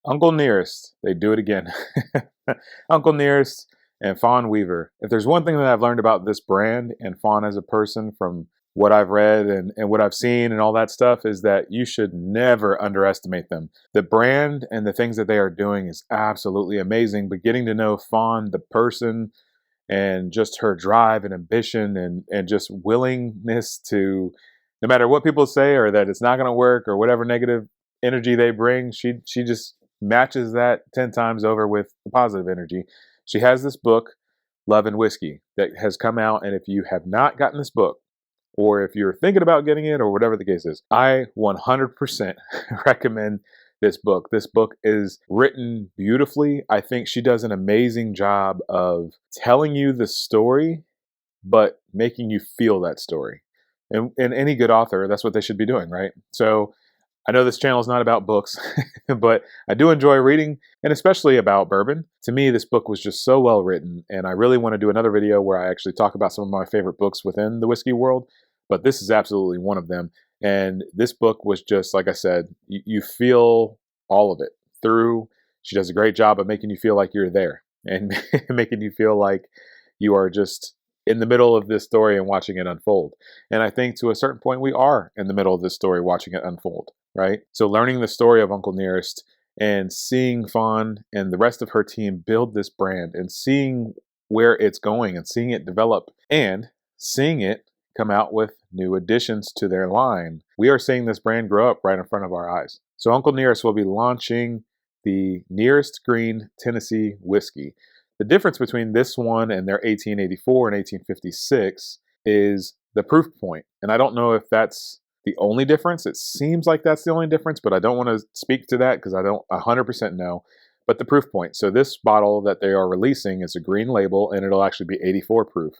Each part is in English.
Uncle Nearest, they do it again. Uncle Nearest and Fawn Weaver. If there's one thing that I've learned about this brand and Fawn as a person from what I've read and what I've seen and all that stuff is that you should never underestimate them. The brand and the things that they are doing is absolutely amazing, but getting to know Fawn, the person, and just her drive and ambition and just willingness to, no matter what people say or that it's not going to work or whatever negative energy they bring, she just matches that 10 times over with the positive energy. She has this book, Love and Whiskey, that has come out, and if you have not gotten this book, or if you're thinking about getting it, or whatever the case is, I 100% recommend this book. This book is written beautifully. I think she does an amazing job of telling you the story, but making you feel that story. And any good author, that's what they should be doing, right? So I know this channel is not about books, but I do enjoy reading, and especially about bourbon. To me, this book was just so well written, and I really want to do another video where I actually talk about some of my favorite books within the whiskey world, but this is absolutely one of them. And this book was just, like I said, you feel all of it through. She does a great job of making you feel like you're there and making you feel like you are just in the middle of this story and watching it unfold. And I think to a certain point, we are in the middle of this story watching it unfold, right? So learning the story of Uncle Nearest and seeing Fawn and the rest of her team build this brand and seeing where it's going and seeing it develop and seeing it come out with new additions to their line. We are seeing this brand grow up right in front of our eyes. So Uncle Nearest will be launching the Nearest Green Tennessee Whiskey. The difference between this one and their 1884 and 1856 is the proof point. And I don't know if that's the only difference. It seems like that's the only difference, but I don't want to speak to that because I don't 100% know. But the proof point. So this bottle that they are releasing is a green label, and it'll actually be 84 proof.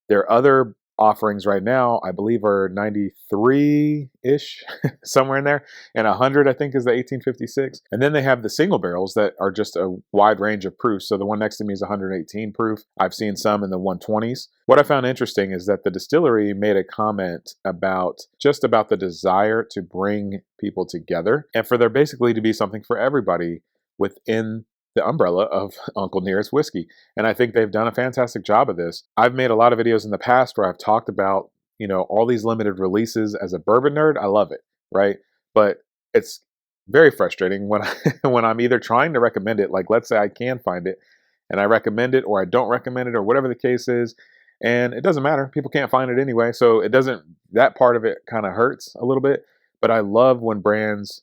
Their other offerings right now, I believe, are 93-ish, somewhere in there, and 100, I think, is the 1856. And then they have the single barrels that are just a wide range of proofs. So the one next to me is 118 proof. I've seen some in the 120s. What I found interesting is that the distillery made a comment about the desire to bring people together and for there basically to be something for everybody within the umbrella of Uncle Nearest Whiskey. And I think they've done a fantastic job of this. I've made a lot of videos in the past where I've talked about, all these limited releases. As a bourbon nerd, I love it, right? But it's very frustrating when when I'm either trying to recommend it, like let's say I can find it and I recommend it or I don't recommend it or whatever the case is, and it doesn't matter. People can't find it anyway. So that part of it kind of hurts a little bit. But I love when brands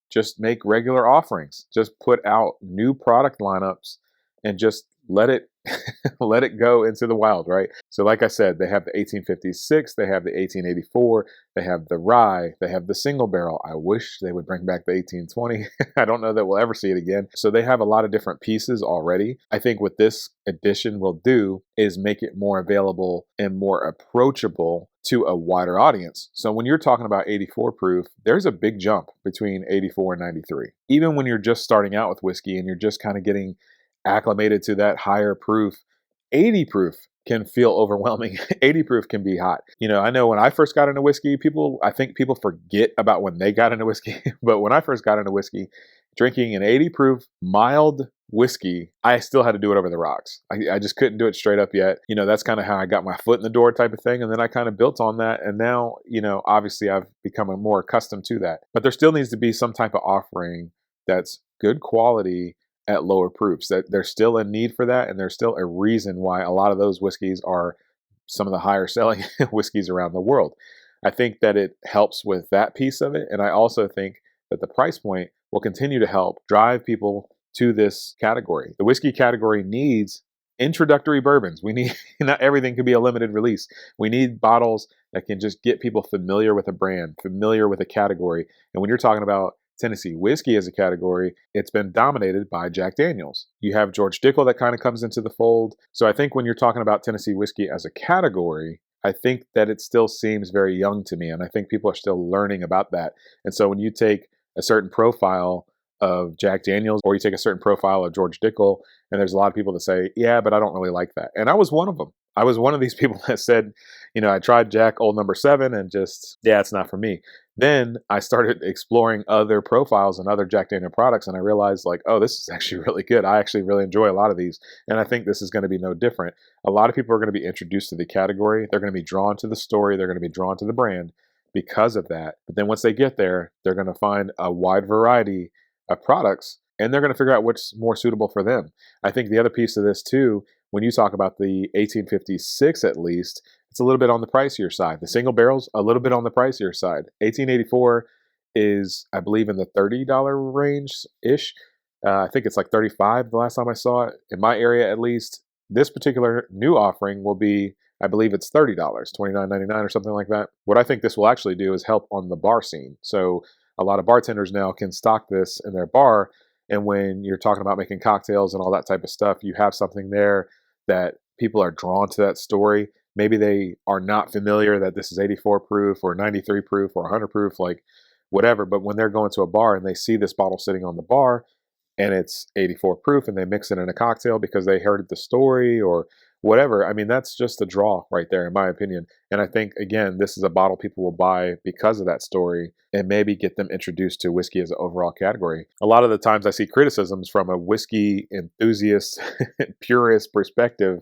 just make regular offerings, just put out new product lineups and just let it let it go into the wild, right? So like I said, they have the 1856, they have the 1884, they have the rye, they have the single barrel. I wish they would bring back the 1820. I don't know that we'll ever see it again. So they have a lot of different pieces already. I think what this edition will do is make it more available and more approachable to a wider audience. So when you're talking about 84 proof, there's a big jump between 84 and 93. Even when you're just starting out with whiskey and you're just kind of getting acclimated to that higher proof, 80 proof can feel overwhelming. 80 proof can be hot. I know when I first got into whiskey, I think people forget about when they got into whiskey, but when I first got into whiskey, drinking an 80 proof mild whiskey, I still had to do it over the rocks. I just couldn't do it straight up yet. That's kind of how I got my foot in the door type of thing. And then I kind of built on that. And now, obviously I've become more accustomed to that. But there still needs to be some type of offering that's good quality at lower proofs. That there's still a need for that, and there's still a reason why a lot of those whiskeys are some of the higher selling whiskeys around the world. I think that it helps with that piece of it, and I also think that the price point will continue to help drive people to this category. The whiskey category needs introductory bourbons. We need, not everything can be a limited release. We need bottles that can just get people familiar with a brand, familiar with a category. And when you're talking about Tennessee whiskey as a category, it's been dominated by Jack Daniels. You have George Dickel that kind of comes into the fold. So I think when you're talking about Tennessee whiskey as a category, I think that it still seems very young to me. And I think people are still learning about that. And so when you take a certain profile of Jack Daniels or you take a certain profile of George Dickel, and there's a lot of people that say, yeah, but I don't really like that. And I was one of them. I was one of these people that said, I tried Jack Old Number 7 and just, yeah, it's not for me. Then I started exploring other profiles and other Jack Daniel products, and I realized, like, oh, this is actually really good. I actually really enjoy a lot of these, and I think this is going to be no different. A lot of people are going to be introduced to the category. They're going to be drawn to the story. They're going to be drawn to the brand because of that. But then once they get there, they're going to find a wide variety of products, and they're going to figure out what's more suitable for them. I think the other piece of this too, when you talk about the 1856 at least, it's a little bit on the pricier side. The single barrels, a little bit on the pricier side. 1884 is, I believe, in the $30 range-ish. I think it's like 35 the last time I saw it. In my area, at least, this particular new offering will be, I believe it's $30, $29.99 or something like that. What I think this will actually do is help on the bar scene. So a lot of bartenders now can stock this in their bar, and when you're talking about making cocktails and all that type of stuff, you have something there that people are drawn to that story. Maybe they are not familiar that this is 84 proof or 93 proof or 100 proof, like whatever. But when they're going to a bar and they see this bottle sitting on the bar and it's 84 proof and they mix it in a cocktail because they heard the story or whatever, I mean, that's just a draw right there, in my opinion. And I think, again, this is a bottle people will buy because of that story and maybe get them introduced to whiskey as an overall category. A lot of the times I see criticisms from a whiskey enthusiast, purist perspective,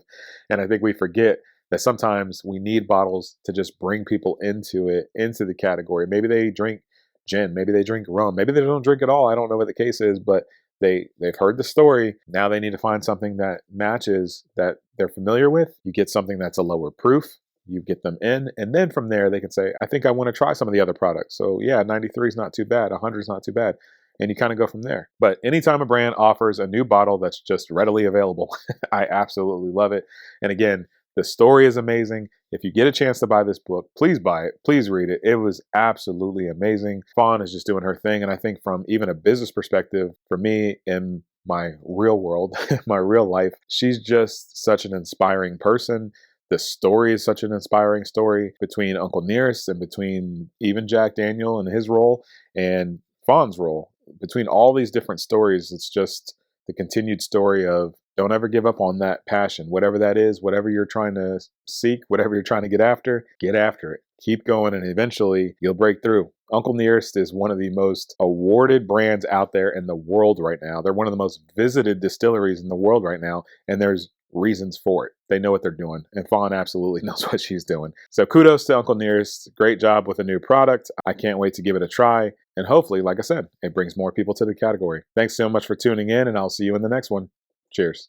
and I think we forget that sometimes we need bottles to just bring people into it, into the category. Maybe they drink gin, maybe they drink rum, maybe they don't drink at all. I don't know what the case is, but they've heard the story. Now they need to find something that matches, that they're familiar with. You get something that's a lower proof, you get them in, and then from there they can say, I think I want to try some of the other products. So yeah, 93 is not too bad, 100 is not too bad. And you kind of go from there. But anytime a brand offers a new bottle that's just readily available, I absolutely love it. And again, the story is amazing. If you get a chance to buy this book, please buy it. Please read it. It was absolutely amazing. Fawn is just doing her thing. And I think from even a business perspective, for me in my real world, my real life, she's just such an inspiring person. The story is such an inspiring story between Uncle Nearest and between even Jack Daniel and his role and Fawn's role. Between all these different stories, it's just the continued story of don't ever give up on that passion, whatever that is, whatever you're trying to seek, whatever you're trying to get after it. Keep going, and eventually you'll break through. Uncle Nearest is one of the most awarded brands out there in the world right now. They're one of the most visited distilleries in the world right now, and there's reasons for it. They know what they're doing, and Fawn absolutely knows what she's doing. So kudos to Uncle Nearest. Great job with a new product. I can't wait to give it a try, and hopefully, like I said, it brings more people to the category. Thanks so much for tuning in, and I'll see you in the next one. Cheers.